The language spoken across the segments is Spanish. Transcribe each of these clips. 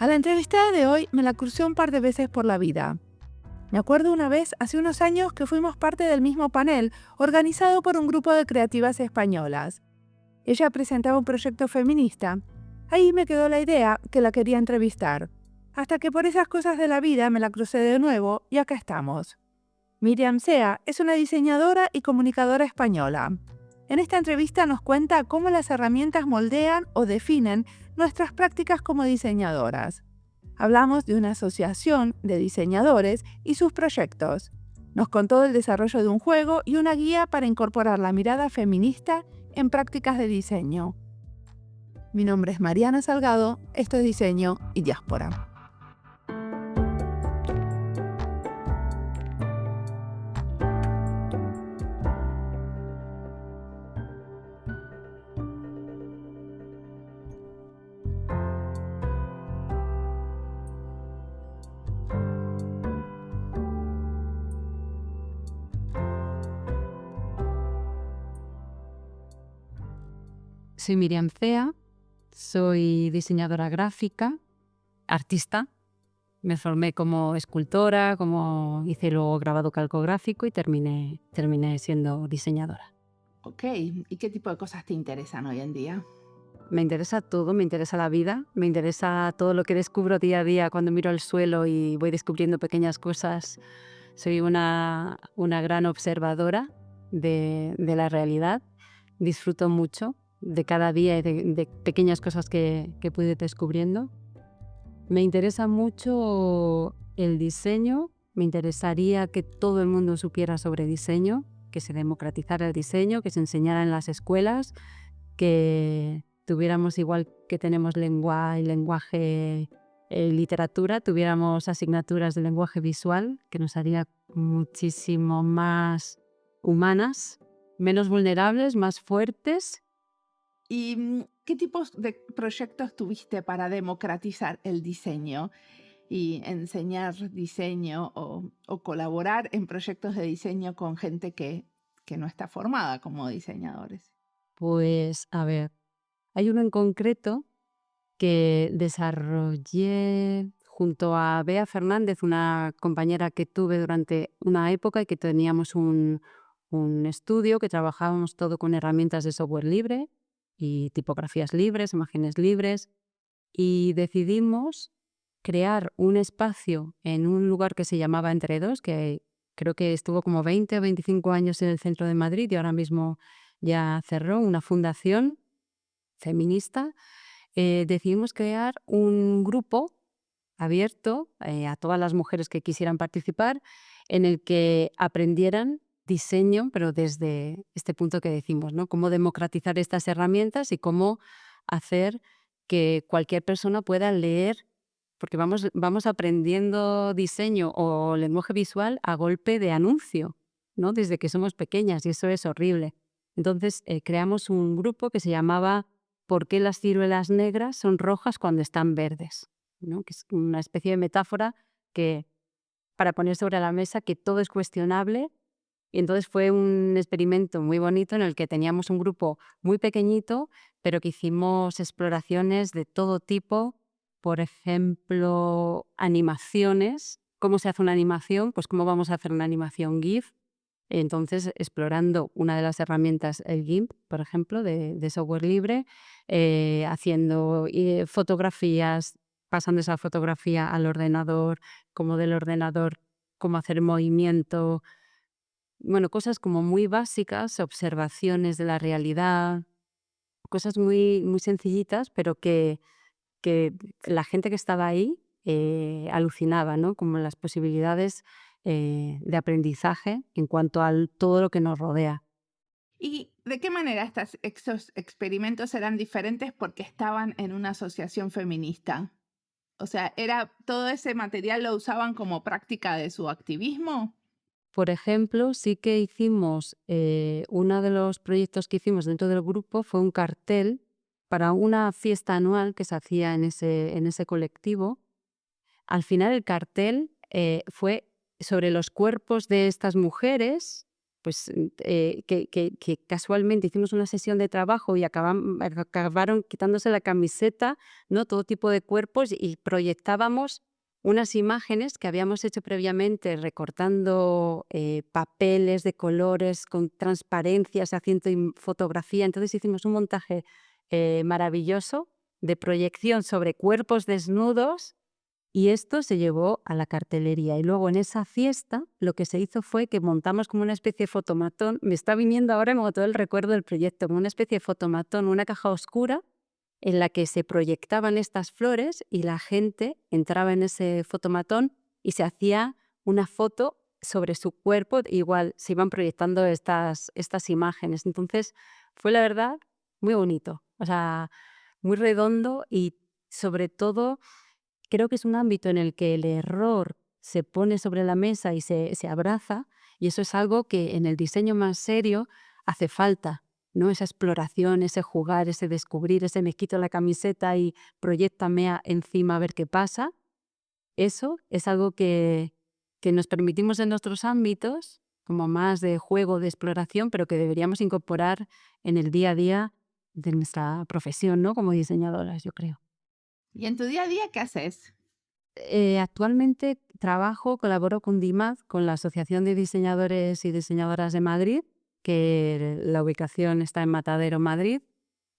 A la entrevistada de hoy me la crucé un par de veces por la vida. Me acuerdo una vez, hace unos años, que fuimos parte del mismo panel, organizado por un grupo de creativas españolas. Ella presentaba un proyecto feminista. Ahí me quedó la idea que la quería entrevistar. Hasta que por esas cosas de la vida me la crucé de nuevo y acá estamos. Miriam Sea es una diseñadora y comunicadora española. En esta entrevista nos cuenta cómo las herramientas moldean o definen nuestras prácticas como diseñadoras. Hablamos de una asociación de diseñadores y sus proyectos. Nos contó del desarrollo de un juego y una guía para incorporar la mirada feminista en prácticas de diseño. Mi nombre es Mariana Salgado, esto es Diseño y Diáspora. Soy Miriam Cea, soy diseñadora gráfica, artista. Me formé como escultora, hice luego grabado calcográfico y terminé siendo diseñadora. Ok, ¿y qué tipo de cosas te interesan hoy en día? Me interesa todo, me interesa la vida, me interesa todo lo que descubro día a día cuando miro al suelo y voy descubriendo pequeñas cosas. Soy una gran observadora de la realidad. Disfruto mucho de cada día y de pequeñas cosas que puedo ir descubriendo. Me interesa mucho el diseño. Me interesaría que todo el mundo supiera sobre diseño, que se democratizara el diseño, que se enseñara en las escuelas, que tuviéramos, igual que tenemos lenguaje, literatura, tuviéramos asignaturas de lenguaje visual, que nos haría muchísimo más humanas, menos vulnerables, más fuertes. ¿Y qué tipos de proyectos tuviste para democratizar el diseño y enseñar diseño o colaborar en proyectos de diseño con gente que no está formada como diseñadores? Pues, a ver, hay uno en concreto que desarrollé junto a Bea Fernández, una compañera que tuve durante una época y que teníamos un estudio que trabajábamos todo con herramientas de software libre y tipografías libres, imágenes libres, y decidimos crear un espacio en un lugar que se llamaba Entre Dos, que creo que estuvo como 20 o 25 años en el centro de Madrid y ahora mismo ya cerró, una fundación feminista. Decidimos crear un grupo abierto a todas las mujeres que quisieran participar, en el que aprendieran diseño, pero desde este punto que decimos, ¿no? Cómo democratizar estas herramientas y cómo hacer que cualquier persona pueda leer, porque vamos aprendiendo diseño o lenguaje visual a golpe de anuncio, ¿no? Desde que somos pequeñas, y eso es horrible. Entonces creamos un grupo que se llamaba ¿Por qué las ciruelas negras son rojas cuando están verdes? ¿No? Que es una especie de metáfora que, para poner sobre la mesa que todo es cuestionable. Y entonces fue un experimento muy bonito en el que teníamos un grupo muy pequeñito, pero que hicimos exploraciones de todo tipo. Por ejemplo, animaciones. ¿Cómo se hace una animación? Pues cómo vamos a hacer una animación GIF. Entonces, explorando una de las herramientas, el GIMP, por ejemplo, de software libre, haciendo fotografías, pasando esa fotografía al ordenador, como del ordenador, cómo hacer movimiento. Bueno, cosas como muy básicas, observaciones de la realidad, cosas muy, muy sencillitas, pero que la gente que estaba ahí alucinaba, ¿no? Como las posibilidades de aprendizaje en cuanto a todo lo que nos rodea. ¿Y de qué manera estos experimentos eran diferentes porque estaban en una asociación feminista? O sea, ¿todo ese material lo usaban como práctica de su activismo? Por ejemplo, sí que hicimos, uno de los proyectos que hicimos dentro del grupo fue un cartel para una fiesta anual que se hacía en ese colectivo. Al final el cartel fue sobre los cuerpos de estas mujeres pues que casualmente hicimos una sesión de trabajo y acabaron quitándose la camiseta, ¿no? Todo tipo de cuerpos y proyectábamos unas imágenes que habíamos hecho previamente recortando papeles de colores con transparencias, haciendo fotografía. Entonces hicimos un montaje maravilloso de proyección sobre cuerpos desnudos y esto se llevó a la cartelería. Y luego en esa fiesta lo que se hizo fue que montamos como una especie de fotomatón. Me está viniendo ahora como todo el recuerdo del proyecto, como una especie de fotomatón, una caja oscura en la que se proyectaban estas flores y la gente entraba en ese fotomatón y se hacía una foto sobre su cuerpo, igual se iban proyectando estas imágenes. Entonces fue la verdad muy bonito, o sea, muy redondo y sobre todo creo que es un ámbito en el que el error se pone sobre la mesa y se abraza, y eso es algo que en el diseño más serio hace falta, ¿no? Esa exploración, ese jugar, ese descubrir, ese me quito la camiseta y proyéctame encima a ver qué pasa. Eso es algo que nos permitimos en nuestros ámbitos, como más de juego, de exploración, pero que deberíamos incorporar en el día a día de nuestra profesión, ¿no? Como diseñadoras, yo creo. ¿Y en tu día a día qué haces? Actualmente colaboro con DIMAD, con la Asociación de Diseñadores y Diseñadoras de Madrid, que la ubicación está en Matadero, Madrid.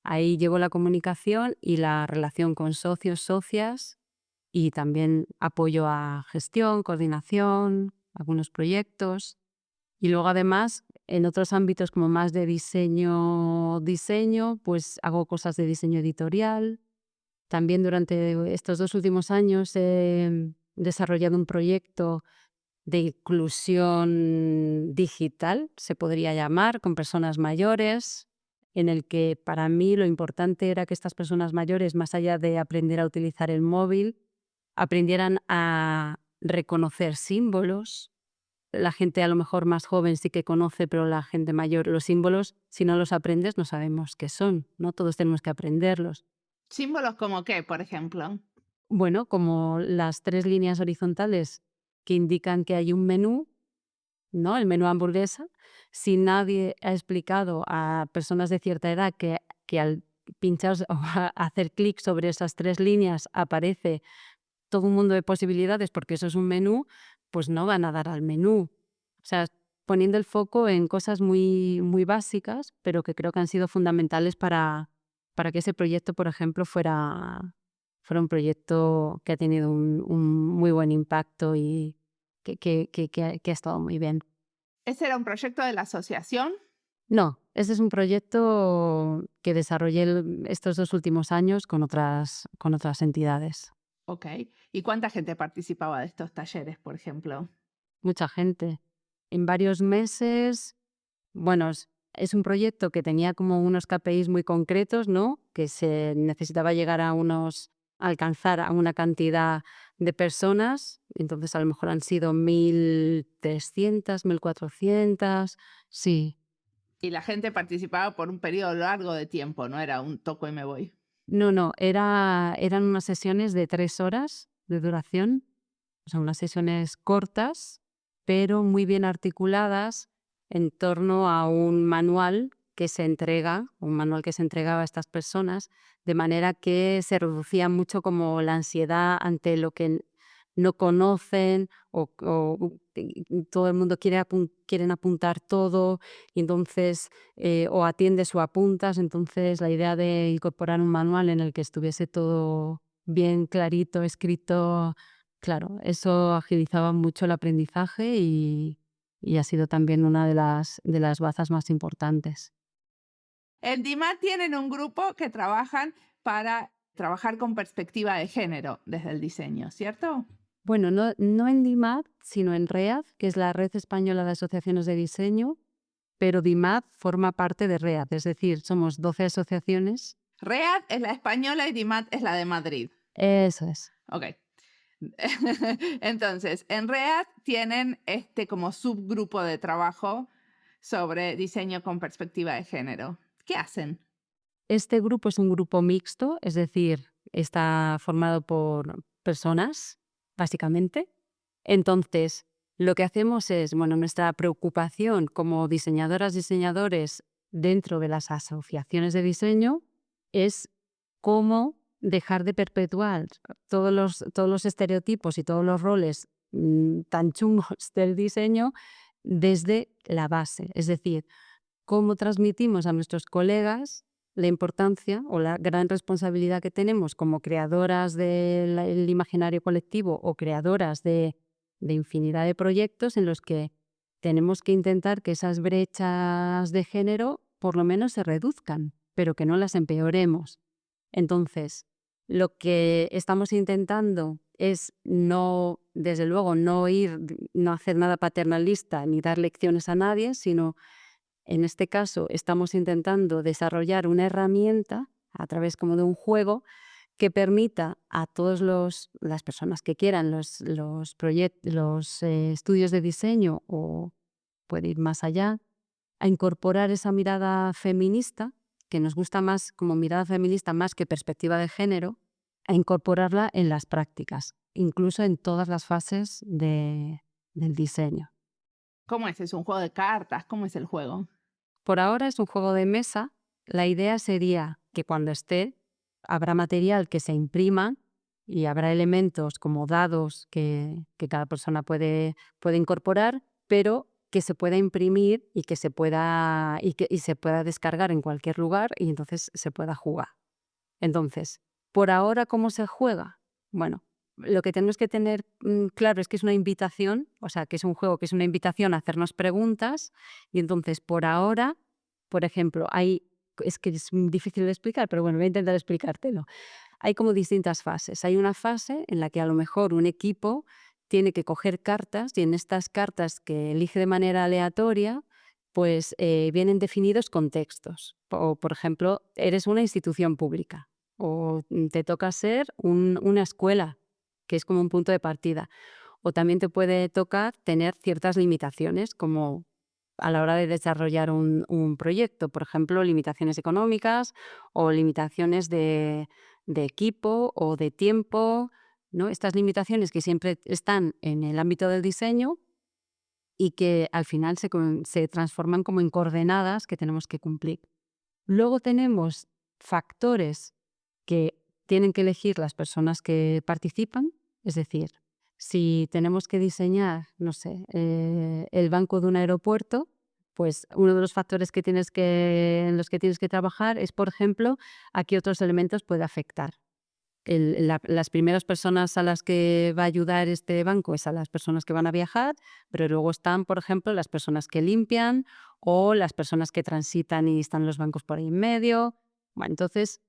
Ahí llevo la comunicación y la relación con socios, socias y también apoyo a gestión, coordinación, algunos proyectos. Y luego además en otros ámbitos como más de diseño, pues hago cosas de diseño editorial. También durante estos 2 últimos años he desarrollado un proyecto de inclusión digital, se podría llamar, con personas mayores, en el que para mí lo importante era que estas personas mayores, más allá de aprender a utilizar el móvil, aprendieran a reconocer símbolos. La gente a lo mejor más joven sí que conoce, pero la gente mayor, los símbolos, si no los aprendes, no sabemos qué son, ¿no? Todos tenemos que aprenderlos. ¿Símbolos como qué, por ejemplo? Bueno, como las 3 líneas horizontales que indican que hay un menú, ¿no? El menú hamburguesa. Si nadie ha explicado a personas de cierta edad que al pinchar o hacer clic sobre esas 3 líneas aparece todo un mundo de posibilidades porque eso es un menú, pues no van a dar al menú. O sea, poniendo el foco en cosas muy, muy básicas, pero que creo que han sido fundamentales para que ese proyecto, por ejemplo, fuera un proyecto que ha tenido un muy buen impacto y que ha estado muy bien. ¿Ese era un proyecto de la asociación? No, ese es un proyecto que desarrollé estos 2 últimos años con otras entidades. Ok. ¿Y cuánta gente participaba de estos talleres, por ejemplo? Mucha gente. En varios meses, bueno, es un proyecto que tenía como unos KPIs muy concretos, ¿no? Que se necesitaba llegar alcanzar a una cantidad de personas. Entonces, a lo mejor han sido 1.300, 1.400, sí. Y la gente participaba por un periodo largo de tiempo, no era un toco y me voy. No, eran unas sesiones de 3 horas de duración, o sea, unas sesiones cortas, pero muy bien articuladas en torno a un manual un manual que se entregaba a estas personas, de manera que se reducía mucho como la ansiedad ante lo que no conocen y todo el mundo quieren apuntar todo y entonces o atiendes o apuntas. Entonces la idea de incorporar un manual en el que estuviese todo bien clarito, escrito, claro, eso agilizaba mucho el aprendizaje y ha sido también una de las bazas más importantes. En DIMAT tienen un grupo que trabajan para trabajar con perspectiva de género desde el diseño, ¿cierto? Bueno, no en DIMAD, sino en READ, que es la Red Española de Asociaciones de Diseño, pero DIMAD forma parte de READ, es decir, somos 12 asociaciones. READ es la española y DIMAT es la de Madrid. Eso es. Ok. Entonces, en READ tienen este como subgrupo de trabajo sobre diseño con perspectiva de género. ¿Qué hacen? Este grupo es un grupo mixto, es decir, está formado por personas, básicamente. Entonces, Lo que hacemos es, bueno, nuestra preocupación como diseñadoras, diseñadores dentro de las asociaciones de diseño es cómo dejar de perpetuar todos los estereotipos y todos los roles tan chungos del diseño desde la base. Es decir, cómo transmitimos a nuestros colegas la importancia o la gran responsabilidad que tenemos como creadoras del imaginario colectivo o creadoras de infinidad de proyectos en los que tenemos que intentar que esas brechas de género por lo menos se reduzcan, pero que no las empeoremos. Entonces, lo que estamos intentando es no, desde luego, no hacer nada paternalista ni dar lecciones a nadie, sino en este caso estamos intentando desarrollar una herramienta a través como de un juego que permita a todas las personas que quieran los estudios de diseño o puede ir más allá, a incorporar esa mirada feminista, que nos gusta más como mirada feminista más que perspectiva de género, a incorporarla en las prácticas, incluso en todas las fases del diseño. ¿Cómo es? ¿Es un juego de cartas? ¿Cómo es el juego? Por ahora es un juego de mesa. La idea sería que cuando esté, habrá material que se imprima y habrá elementos como dados que cada persona puede incorporar, pero que se pueda imprimir y que se pueda, y se pueda descargar en cualquier lugar y entonces se pueda jugar. Entonces, por ahora, ¿cómo se juega? Bueno, lo que tenemos que tener claro es que es una invitación, o sea, que es un juego que es una invitación a hacernos preguntas y entonces por ahora, por ejemplo, es que es difícil de explicar, pero bueno, voy a intentar explicártelo. Hay como distintas fases. Hay una fase en la que a lo mejor un equipo tiene que coger cartas y en estas cartas que elige de manera aleatoria, pues vienen definidos contextos. O, por ejemplo, eres una institución pública o te toca ser una escuela, que es como un punto de partida. O también te puede tocar tener ciertas limitaciones, como a la hora de desarrollar un proyecto, por ejemplo, limitaciones económicas o limitaciones de equipo o de tiempo, ¿no? Estas limitaciones que siempre están en el ámbito del diseño y que al final se transforman como en coordenadas que tenemos que cumplir. Luego tenemos factores que tienen que elegir las personas que participan, es decir, si tenemos que diseñar, no sé, el banco de un aeropuerto, pues uno de los factores en los que tienes que trabajar es, por ejemplo, a qué otros elementos puede afectar. Las primeras personas a las que va a ayudar este banco es a las personas que van a viajar, pero luego están, por ejemplo, las personas que limpian o las personas que transitan y están los bancos por ahí en medio. Bueno, entonces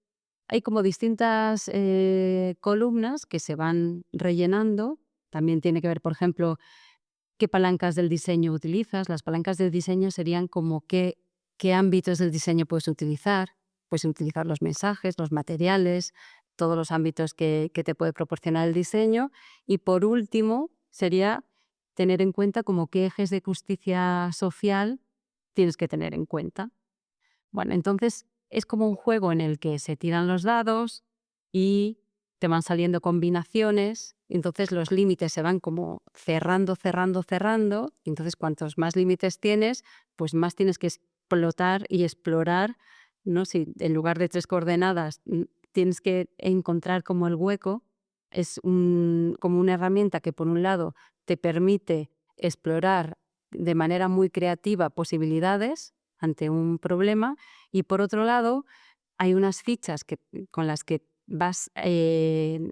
hay como distintas columnas que se van rellenando. También tiene que ver, por ejemplo, qué palancas del diseño utilizas. Las palancas del diseño serían como qué ámbitos del diseño puedes utilizar. Puedes utilizar los mensajes, los materiales, todos los ámbitos que te puede proporcionar el diseño. Y por último, sería tener en cuenta como qué ejes de justicia social tienes que tener en cuenta. Bueno, entonces es como un juego en el que se tiran los dados y te van saliendo combinaciones, entonces los límites se van como cerrando, cerrando, cerrando, y entonces cuantos más límites tienes, pues más tienes que explotar y explorar, ¿no? Si en lugar de 3 coordenadas tienes que encontrar como el hueco, es como una herramienta que por un lado te permite explorar de manera muy creativa posibilidades ante un problema y por otro lado hay unas fichas con las que vas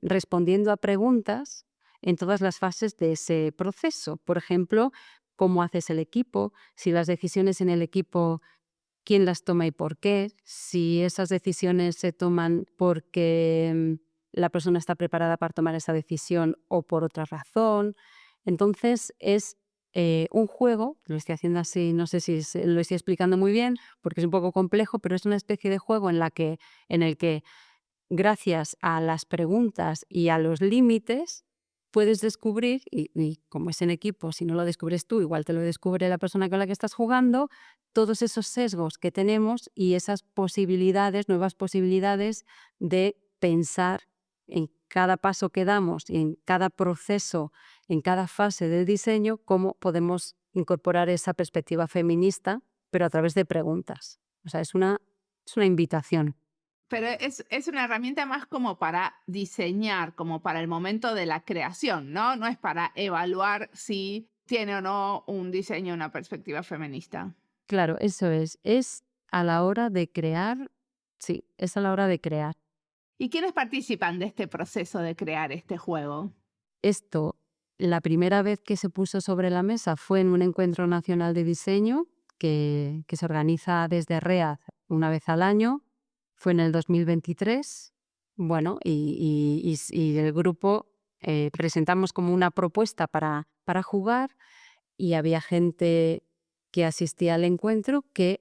respondiendo a preguntas en todas las fases de ese proceso. Por ejemplo, cómo haces el equipo, si las decisiones en el equipo, quién las toma y por qué, si esas decisiones se toman porque la persona está preparada para tomar esa decisión o por otra razón. Entonces es un juego, lo estoy haciendo así, no sé si lo estoy explicando muy bien porque es un poco complejo, pero es una especie de juego en el que gracias a las preguntas y a los límites puedes descubrir, y como es en equipo, si no lo descubres tú, igual te lo descubre la persona con la que estás jugando, todos esos sesgos que tenemos y esas posibilidades, nuevas posibilidades de pensar en cada paso que damos y en cada proceso, en cada fase del diseño, cómo podemos incorporar esa perspectiva feminista, pero a través de preguntas. O sea, es una invitación. Pero es una herramienta más como para diseñar, como para el momento de la creación, ¿no? No es para evaluar si tiene o no un diseño una perspectiva feminista. Claro, eso es. Es a la hora de crear, sí, es a la hora de crear. ¿Y quiénes participan de este proceso de crear este juego? Esto, la primera vez que se puso sobre la mesa fue en un encuentro nacional de diseño que se organiza desde READ una vez al año. Fue en el 2023. Bueno, y el grupo presentamos como una propuesta para jugar y había gente que asistía al encuentro que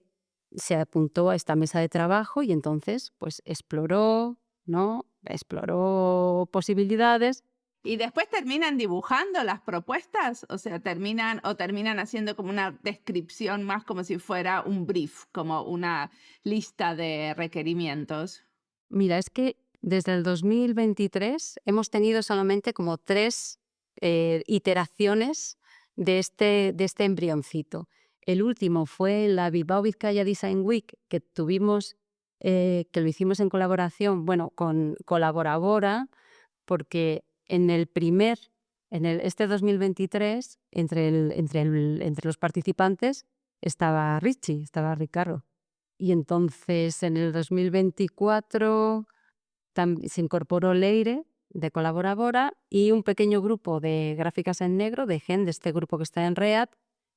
se apuntó a esta mesa de trabajo y entonces pues exploró, ¿no? Exploró posibilidades. ¿Y después terminan dibujando las propuestas? O sea, terminan haciendo como una descripción más como si fuera un brief, como una lista de requerimientos. Mira, es que desde el 2023 hemos tenido solamente como 3 iteraciones de este embrioncito. El último fue la Bilbao Vizcaya Design Week que tuvimos, que lo hicimos en colaboración, bueno, con Colaborabora, porque en este 2023, entre los participantes estaba Richie, estaba Ricardo. Y entonces en el 2024 se incorporó Leire de Colaborabora y un pequeño grupo de Gráficas en Negro, de GEN, de este grupo que está en READ,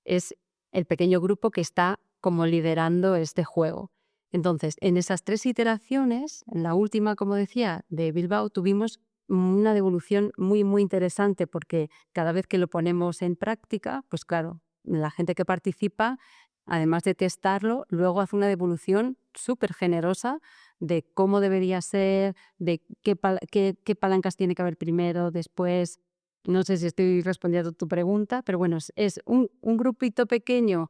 es el pequeño grupo que está como liderando este juego. Entonces, en esas 3 iteraciones, en la última, como decía, de Bilbao, tuvimos una devolución muy, muy interesante porque cada vez que lo ponemos en práctica, pues claro, la gente que participa, además de testarlo, luego hace una devolución súper generosa de cómo debería ser, de qué palancas tiene que haber primero, después. No sé si estoy respondiendo a tu pregunta, pero bueno, es un grupito pequeño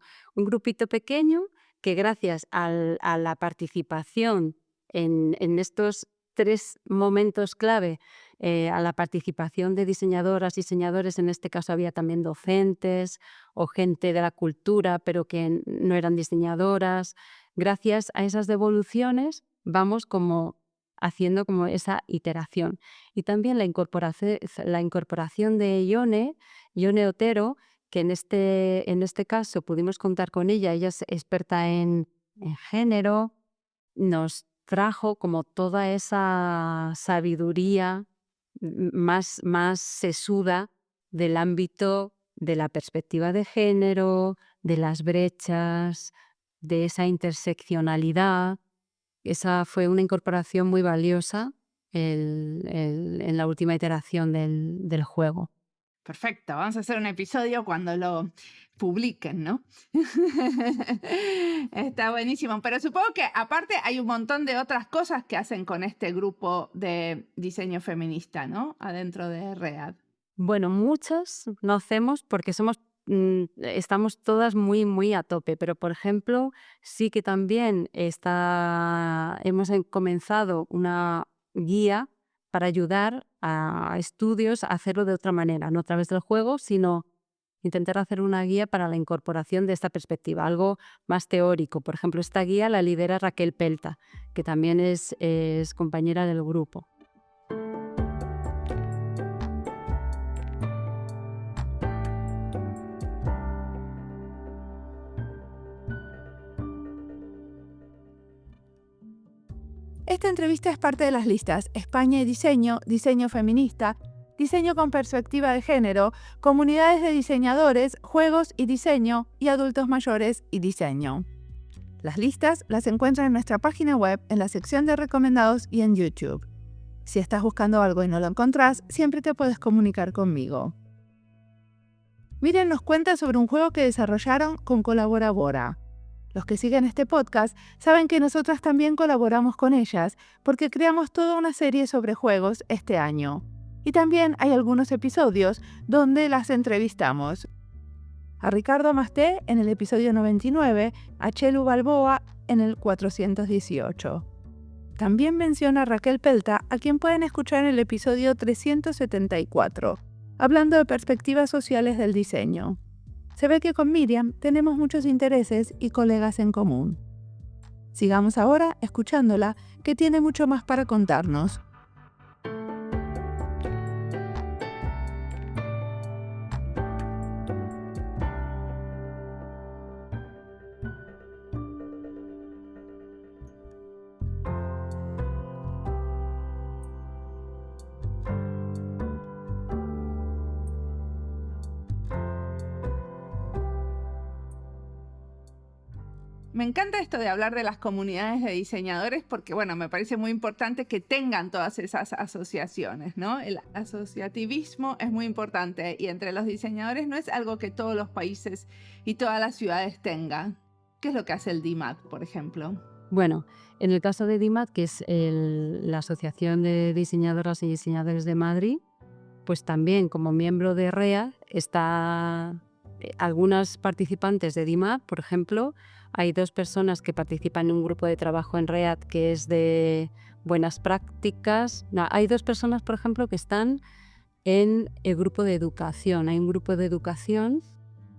que gracias a la participación en estos 3 momentos clave, a la participación de diseñadoras, diseñadores, en este caso había también docentes o gente de la cultura, pero que no eran diseñadoras. Gracias a esas devoluciones vamos como haciendo como esa iteración. Y también la incorporación de Ione Otero, que en este caso pudimos contar con ella. Ella es experta en género, nos trajo como toda esa sabiduría más sesuda del ámbito de la perspectiva de género, de las brechas, de esa interseccionalidad. Esa fue una incorporación muy valiosa en la última iteración del juego. Perfecto, vamos a hacer un episodio cuando lo publiquen, ¿no? Está buenísimo, pero supongo que aparte hay un montón de otras cosas que hacen con este grupo de diseño feminista, ¿no? Adentro de READ. Bueno, muchas no hacemos porque estamos todas muy, muy a tope, pero por ejemplo, sí que también hemos comenzado una guía para ayudar a estudios a hacerlo de otra manera, no a través del juego, sino intentar hacer una guía para la incorporación de esta perspectiva, algo más teórico. Por ejemplo, esta guía la lidera Raquel Pelta, que también es compañera del grupo. Esta entrevista es parte de las listas España y Diseño, Diseño Feminista, Diseño con Perspectiva de Género, Comunidades de Diseñadores, Juegos y Diseño y Adultos Mayores y Diseño. Las listas las encuentran en nuestra página web, en la sección de recomendados y en YouTube. Si estás buscando algo y no lo encontrás, siempre te puedes comunicar conmigo. Miriam nos cuenta sobre un juego que desarrollaron con Colaborabora. Los que siguen este podcast saben que nosotras también colaboramos con ellas porque creamos toda una serie sobre juegos este año. Y también hay algunos episodios donde las entrevistamos. A Ricardo Masté en el episodio 99, a Chelu Balboa en el 418. También menciona a Raquel Pelta, a quien pueden escuchar en el episodio 374, hablando de perspectivas sociales del diseño. Se ve que con Miriam tenemos muchos intereses y colegas en común. Sigamos ahora escuchándola, que tiene mucho más para contarnos. Me encanta esto de hablar de las comunidades de diseñadores porque, bueno, me parece muy importante que tengan todas esas asociaciones, ¿no? El asociativismo es muy importante y entre los diseñadores no es algo que todos los países y todas las ciudades tengan. ¿Qué es lo que hace el DIMAT, por ejemplo? Bueno, en el caso de DIMAT, que es la Asociación de Diseñadoras y Diseñadores de Madrid, pues también como miembro de REA está algunas participantes de DIMAT, por ejemplo. Hay 2 personas que participan en un grupo de trabajo en READ que es de buenas prácticas. No, hay 2 personas, por ejemplo, que están en el grupo de educación. Hay un grupo de educación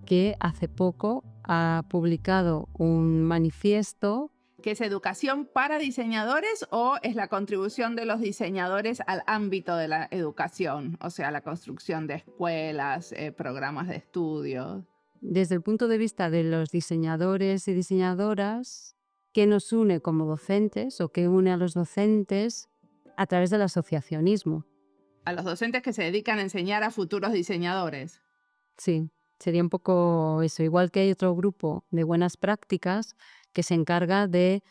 que hace poco ha publicado un manifiesto. ¿Que es educación para diseñadores o es la contribución de los diseñadores al ámbito de la educación? O sea, la construcción de escuelas, programas de estudio. Desde el punto de vista de los diseñadores y diseñadoras, ¿qué nos une como docentes o qué une a los docentes a través del asociacionismo? A los docentes que se dedican a enseñar a futuros diseñadores. Sí, sería un poco eso. Igual que hay otro grupo de buenas prácticas que se encarga de,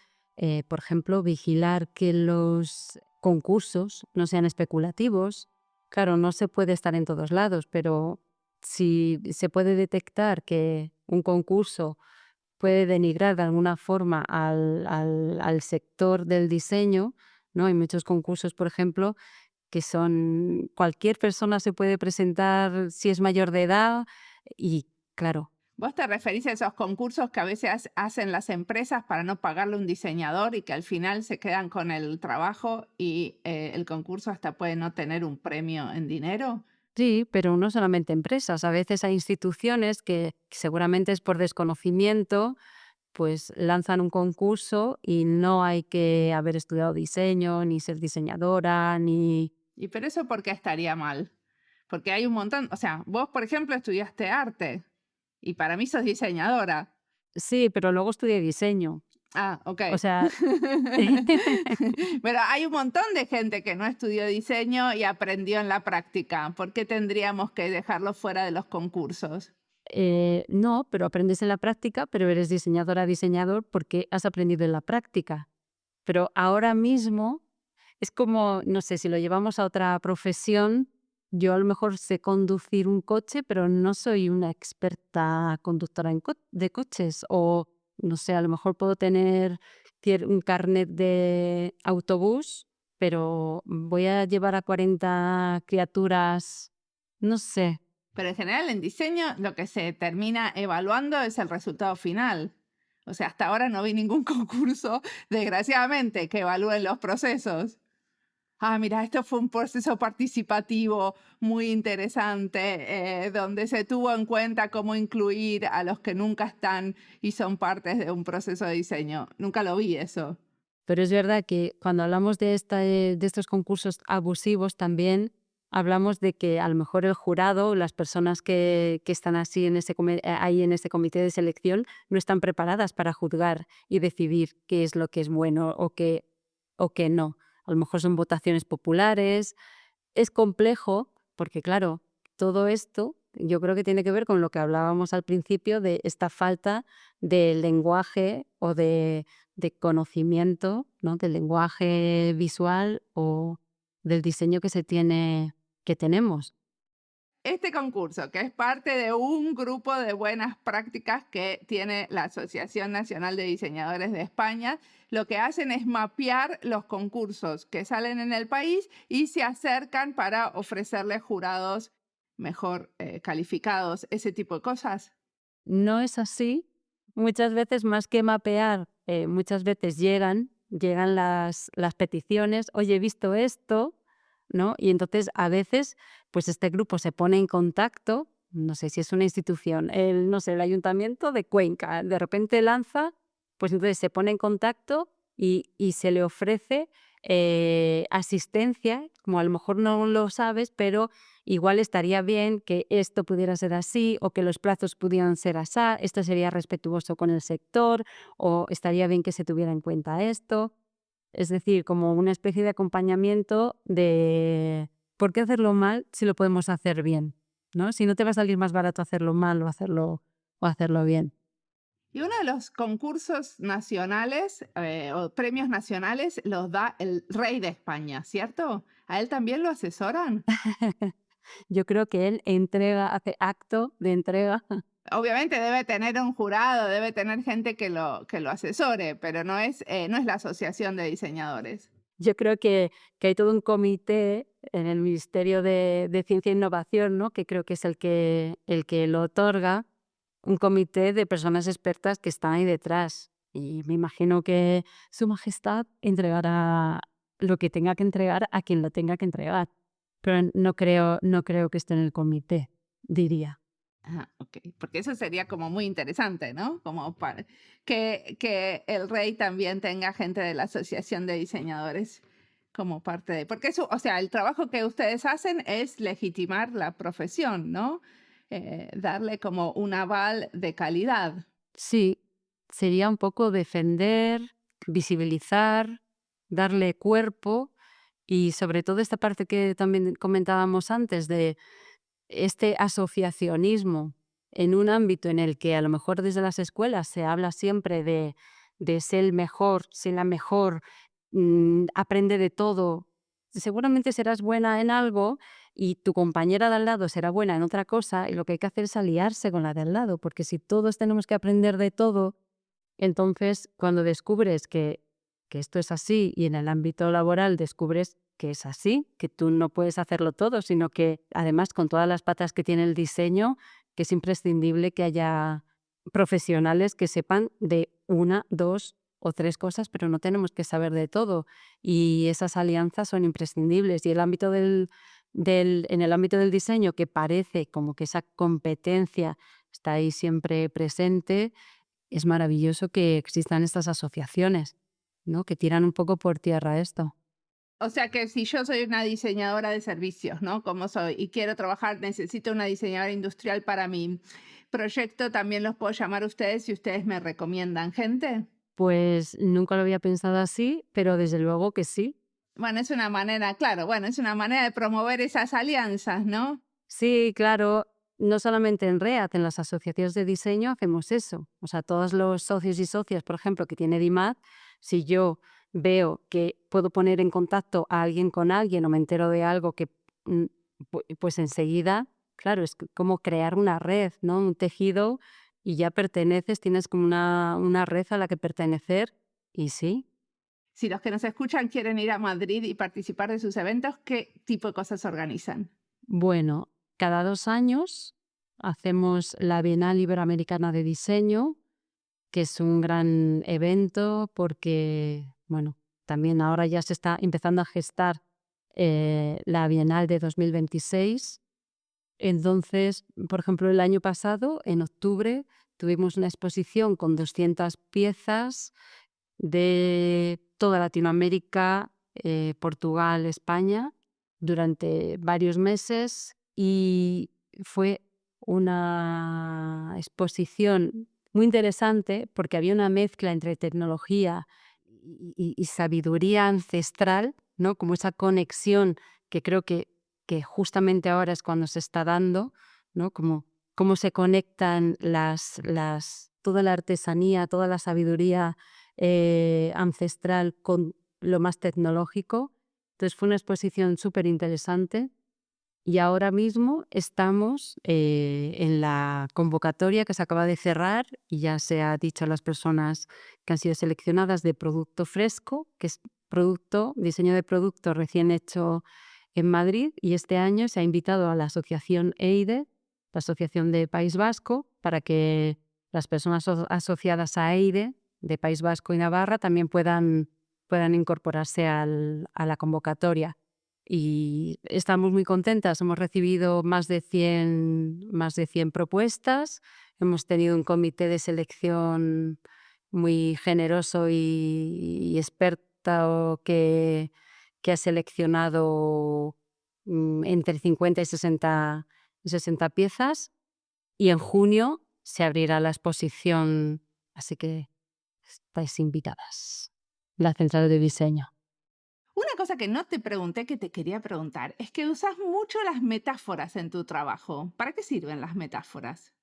por ejemplo, vigilar que los concursos no sean especulativos. Claro, no se puede estar en todos lados, pero si se puede detectar que un concurso puede denigrar de alguna forma al sector del diseño, ¿no? Hay muchos concursos, por ejemplo, que son cualquier persona se puede presentar si es mayor de edad y claro. ¿Vos te referís a esos concursos que a veces hacen las empresas para no pagarle a un diseñador y que al final se quedan con el trabajo y el concurso hasta puede no tener un premio en dinero? Sí, pero no solamente empresas, a veces hay instituciones que seguramente es por desconocimiento, pues lanzan un concurso y no hay que haber estudiado diseño, ni ser diseñadora, ni... ¿Y pero eso por qué estaría mal? Porque hay un montón, o sea, vos por ejemplo estudiaste arte y para mí sos diseñadora. Sí, pero luego estudié diseño. Ah, ok. O sea, Pero hay un montón de gente que no estudió diseño y aprendió en la práctica. ¿Por qué tendríamos que dejarlo fuera de los concursos? no, pero aprendes en la práctica, pero eres diseñadora, diseñador porque has aprendido en la práctica. Pero ahora mismo es como, no sé, si lo llevamos a otra profesión, yo a lo mejor sé conducir un coche, pero no soy una experta conductora de coches. O, no sé, a lo mejor puedo tener un carnet de autobús, pero voy a llevar a 40 criaturas, no sé. Pero en general en diseño lo que se termina evaluando es el resultado final. O sea, hasta ahora no vi ningún concurso, desgraciadamente, que evalúen los procesos. Ah, mira, esto fue un proceso participativo muy interesante, donde se tuvo en cuenta cómo incluir a los que nunca están y son partes de un proceso de diseño. Nunca lo vi eso. Pero es verdad que cuando hablamos de estos concursos abusivos también hablamos de que a lo mejor el jurado, las personas que están así ahí en ese comité de selección, no están preparadas para juzgar y decidir qué es lo que es bueno o qué no. A lo mejor son votaciones populares. Es complejo porque, claro, todo esto yo creo que tiene que ver con lo que hablábamos al principio de esta falta de lenguaje o de conocimiento, ¿no? Del lenguaje visual o del diseño que tenemos. Este concurso, que es parte de un grupo de buenas prácticas que tiene la Asociación Nacional de Diseñadores de España, lo que hacen es mapear los concursos que salen en el país y se acercan para ofrecerles jurados mejor calificados, ese tipo de cosas. No es así. Muchas veces, más que mapear, muchas veces llegan llegan las peticiones, oye, he visto esto, ¿no? Y entonces a veces pues este grupo se pone en contacto, no sé si es una institución, no sé, el Ayuntamiento de Cuenca, de repente lanza, pues entonces se pone en contacto y se le ofrece asistencia, como a lo mejor no lo sabes, pero igual estaría bien que esto pudiera ser así o que los plazos pudieran ser así, esto sería respetuoso con el sector o estaría bien que se tuviera en cuenta esto. Es decir, como una especie de acompañamiento de ¿por qué hacerlo mal si lo podemos hacer bien? ¿No? Si no te va a salir más barato hacerlo mal o hacerlo bien. Y uno de los concursos nacionales o premios nacionales los da el rey de España, ¿cierto? ¿A él también lo asesoran? Yo creo que él hace acto de entrega. Obviamente debe tener un jurado, debe tener gente que lo asesore, pero no es la asociación de diseñadores. Yo creo que hay todo un comité en el Ministerio de Ciencia e Innovación, ¿no? Que creo que es el que lo otorga, un comité de personas expertas que están ahí detrás. Y me imagino que Su Majestad entregará lo que tenga que entregar a quien lo tenga que entregar. Pero no creo que esté en el comité, diría. Ah, ok, porque eso sería como muy interesante, ¿no? Como para que el rey también tenga gente de la Asociación de Diseñadores como parte de... Porque eso, o sea, el trabajo que ustedes hacen es legitimar la profesión, ¿no? Darle como un aval de calidad. Sí, sería un poco defender, visibilizar, darle cuerpo y sobre todo esta parte que también comentábamos antes de este asociacionismo en un ámbito en el que a lo mejor desde las escuelas se habla siempre de ser el mejor, ser la mejor, aprende de todo. Seguramente serás buena en algo y tu compañera de al lado será buena en otra cosa y lo que hay que hacer es aliarse con la de al lado, porque si todos tenemos que aprender de todo, entonces cuando descubres que esto es así y en el ámbito laboral descubres que es así, que tú no puedes hacerlo todo, sino que además con todas las patas que tiene el diseño, que es imprescindible que haya profesionales que sepan de una, dos o tres cosas, pero no tenemos que saber de todo. Y esas alianzas son imprescindibles. Y el ámbito en el ámbito del diseño, que parece como que esa competencia está ahí siempre presente, es maravilloso que existan estas asociaciones, ¿no? Que tiran un poco por tierra esto. O sea que si yo soy una diseñadora de servicios, ¿no? Como soy y quiero trabajar, necesito una diseñadora industrial para mi proyecto, también los puedo llamar a ustedes si ustedes me recomiendan gente. Pues nunca lo había pensado así, pero desde luego que sí. Bueno, es una manera, claro, bueno, es una manera de promover esas alianzas, ¿no? Sí, claro, no solamente en READ, en las asociaciones de diseño hacemos eso. O sea, todos los socios y socias, por ejemplo, que tiene DIMAD, si yo veo que puedo poner en contacto a alguien con alguien o me entero de algo que, mm, pues enseguida, claro, es como crear una red, ¿no? Un tejido y ya perteneces, tienes como una red a la que pertenecer y sí. Si los que nos escuchan quieren ir a Madrid y participar de sus eventos, ¿qué tipo de cosas organizan? Bueno, cada 2 años hacemos la Bienal Iberoamericana de Diseño, que es un gran evento porque, bueno, también ahora ya se está empezando a gestar la Bienal de 2026. Entonces, por ejemplo, el año pasado, en octubre, tuvimos una exposición con 200 piezas de toda Latinoamérica, Portugal, España, durante varios meses y fue una exposición muy interesante porque había una mezcla entre tecnología y sabiduría ancestral, ¿no? Como esa conexión que creo que justamente ahora es cuando se está dando, ¿no? Como cómo se conectan toda la artesanía, toda la sabiduría ancestral con lo más tecnológico. Entonces fue una exposición súper interesante y ahora mismo estamos en la convocatoria que se acaba de cerrar y ya se ha dicho a las personas que han sido seleccionadas de producto fresco, que es diseño de producto recién hecho en Madrid, y este año se ha invitado a la asociación EIDE, la Asociación de País Vasco, para que las personas asociadas a EIDE de País Vasco y Navarra también puedan puedan incorporarse a la convocatoria. Y estamos muy contentas, hemos recibido más de 100 propuestas, hemos tenido un comité de selección muy generoso y experto que ha seleccionado entre 50 y 60 piezas, y en junio se abrirá la exposición, así que estáis invitadas. La Central de Diseño. Una cosa que no te pregunté que te quería preguntar es que usas mucho las metáforas en tu trabajo. ¿Para qué sirven las metáforas?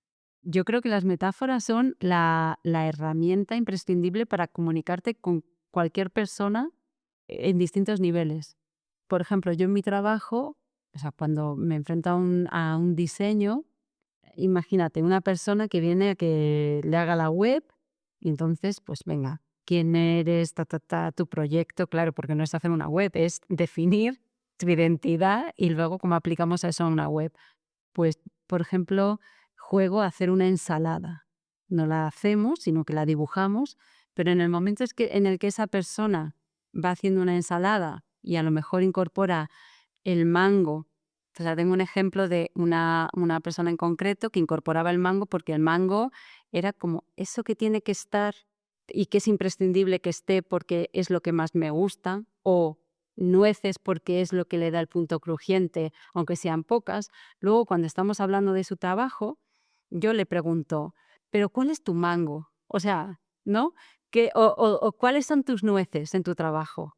Yo creo que las metáforas son la herramienta imprescindible para comunicarte con cualquier persona en distintos niveles. Por ejemplo, yo en mi trabajo, o sea, cuando me enfrento a un diseño, imagínate una persona que viene a que le haga la web y entonces, pues venga, ¿quién eres? Tu proyecto, claro, porque no es hacer una web, es definir tu identidad y luego cómo aplicamos eso a una web. Pues, por ejemplo, juego a hacer una ensalada. No la hacemos, sino que la dibujamos, pero en el momento en el que esa persona va haciendo una ensalada y a lo mejor incorpora el mango. O sea, tengo un ejemplo de una persona en concreto que incorporaba el mango porque el mango era como eso que tiene que estar y que es imprescindible que esté porque es lo que más me gusta, o nueces porque es lo que le da el punto crujiente, aunque sean pocas. Luego, cuando estamos hablando de su trabajo, yo le pregunto, ¿pero cuál es tu mango? O sea, ¿no? O ¿cuáles son tus nueces en tu trabajo?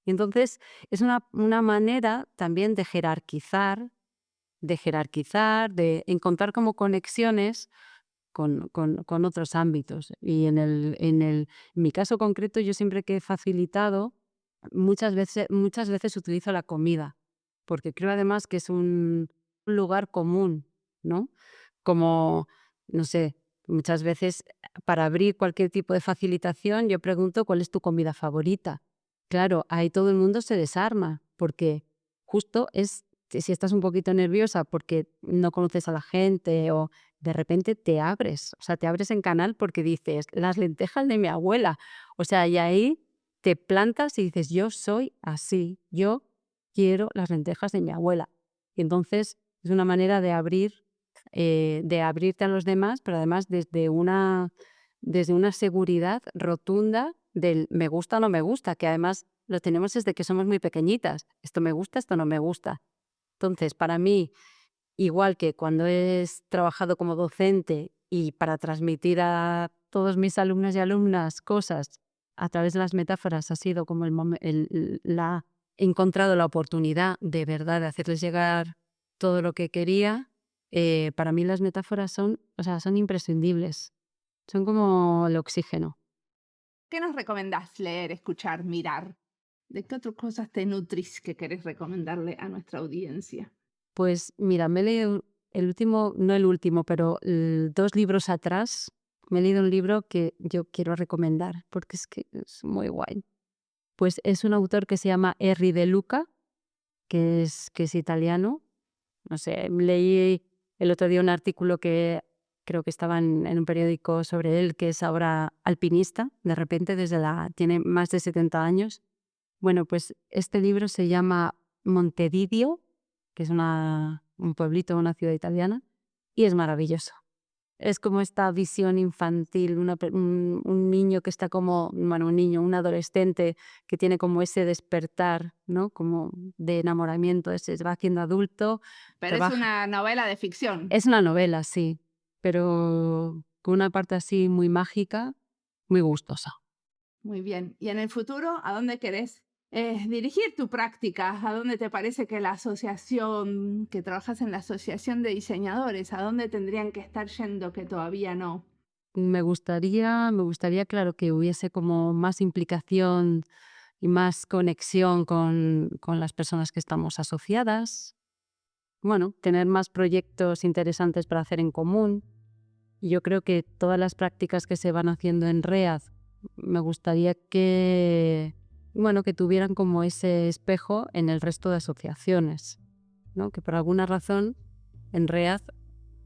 Y entonces es una manera también de jerarquizar, de encontrar como conexiones con otros ámbitos. Y en mi caso concreto, yo siempre que he facilitado, muchas veces utilizo la comida, porque creo además que es un lugar común, ¿no? Como, no sé, muchas veces para abrir cualquier tipo de facilitación yo pregunto cuál es tu comida favorita. Claro, ahí todo el mundo se desarma, porque justo si estás un poquito nerviosa porque no conoces a la gente o de repente te abres, o sea, te abres en canal porque dices, las lentejas de mi abuela, o sea, y ahí te plantas y dices, yo soy así, yo quiero las lentejas de mi abuela. Y entonces es una manera de abrirte a los demás, pero además desde una seguridad rotunda del me gusta o no me gusta, que además lo tenemos desde que somos muy pequeñitas. Esto me gusta, esto no me gusta. Entonces, para mí, igual que cuando he trabajado como docente y para transmitir a todos mis alumnos y alumnas cosas a través de las metáforas ha sido como he encontrado la oportunidad de verdad de hacerles llegar todo lo que quería. Para mí las metáforas son imprescindibles, son como el oxígeno. ¿Qué nos recomendás leer, escuchar, mirar? ¿De qué otras cosas te nutrís que querés recomendarle a nuestra audiencia? Pues mira, me he leído no el último, pero 2 libros atrás, me he leído un libro que yo quiero recomendar porque es que es muy guay. Pues es un autor que se llama Erri De Luca, que es italiano. No sé, leí el otro día un artículo que creo que estaba en un periódico sobre él, que es ahora alpinista, de repente tiene más de 70 años. Bueno, pues este libro se llama Montevideo, que es un pueblito, una ciudad italiana, y es maravilloso. Es como esta visión infantil, un niño que está como, bueno, un adolescente que tiene como ese despertar, ¿no? Como de enamoramiento, se va haciendo adulto. Pero es una novela de ficción. Es una novela, sí, pero con una parte así muy mágica, muy gustosa. Muy bien. ¿Y en el futuro, a dónde querés dirigir tu práctica? ¿A dónde te parece que que trabajas en la asociación de diseñadores, a dónde tendrían que estar yendo que todavía no? Me gustaría, claro, que hubiese como más implicación y más conexión con las personas que estamos asociadas. Bueno, tener más proyectos interesantes para hacer en común. Y yo creo que todas las prácticas que se van haciendo en READ, me gustaría que tuvieran como ese espejo en el resto de asociaciones, ¿no? Que por alguna razón en READ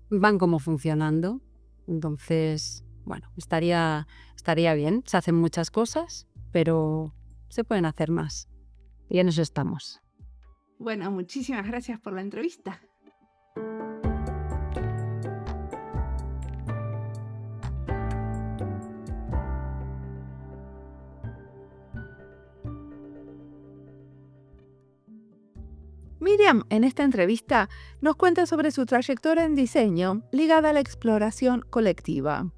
van como funcionando. Entonces, bueno, estaría bien. Se hacen muchas cosas, pero se pueden hacer más. Y en eso estamos. Bueno, muchísimas gracias por la entrevista. Miriam, en esta entrevista, nos cuenta sobre su trayectoria en diseño ligada a la exploración colectiva.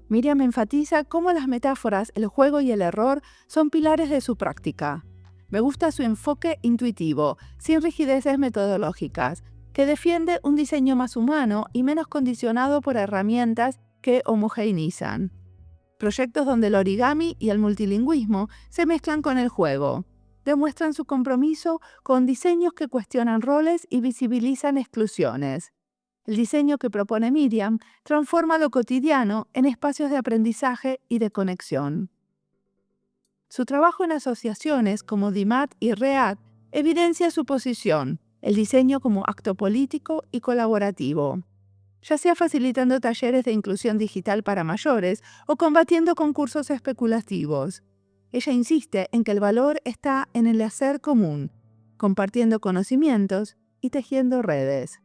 Miriam enfatiza cómo las metáforas, el juego y el error son pilares de su práctica. Me gusta su enfoque intuitivo, sin rigideces metodológicas, que defiende un diseño más humano y menos condicionado por herramientas que homogeneizan. Proyectos donde el origami y el multilingüismo se mezclan con el juego. Demuestran su compromiso con diseños que cuestionan roles y visibilizan exclusiones. El diseño que propone Miriam transforma lo cotidiano en espacios de aprendizaje y de conexión. Su trabajo en asociaciones como DIMAT y READ evidencia su posición, el diseño como acto político y colaborativo, ya sea facilitando talleres de inclusión digital para mayores o combatiendo concursos especulativos. Ella insiste en que el valor está en el hacer común, compartiendo conocimientos y tejiendo redes.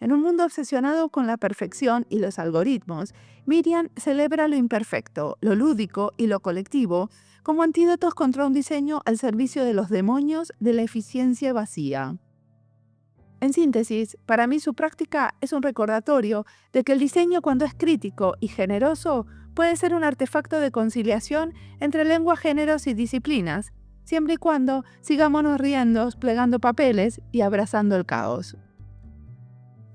En un mundo obsesionado con la perfección y los algoritmos, Miriam celebra lo imperfecto, lo lúdico y lo colectivo como antídotos contra un diseño al servicio de los demonios de la eficiencia vacía. En síntesis, para mí su práctica es un recordatorio de que el diseño, cuando es crítico y generoso, puede ser un artefacto de conciliación entre lengua, géneros y disciplinas, siempre y cuando sigámonos riendo, plegando papeles y abrazando el caos.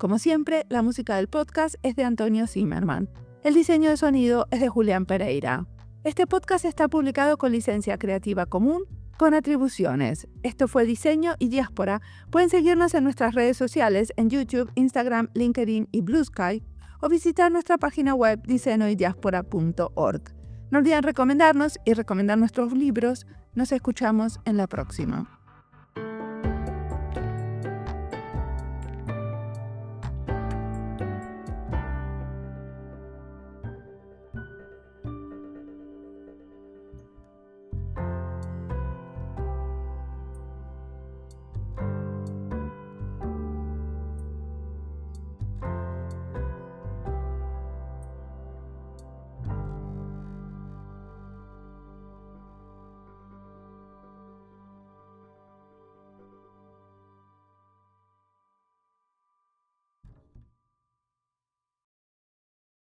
Como siempre, la música del podcast es de Antonio Zimmerman. El diseño de sonido es de Julián Pereira. Este podcast está publicado con licencia Creativa Común, con atribuciones. Esto fue Diseño y Diáspora. Pueden seguirnos en nuestras redes sociales en YouTube, Instagram, LinkedIn y Blue Sky, o visitar nuestra página web diseñoydiaspora.org. No olviden recomendarnos y recomendar nuestros libros. Nos escuchamos en la próxima.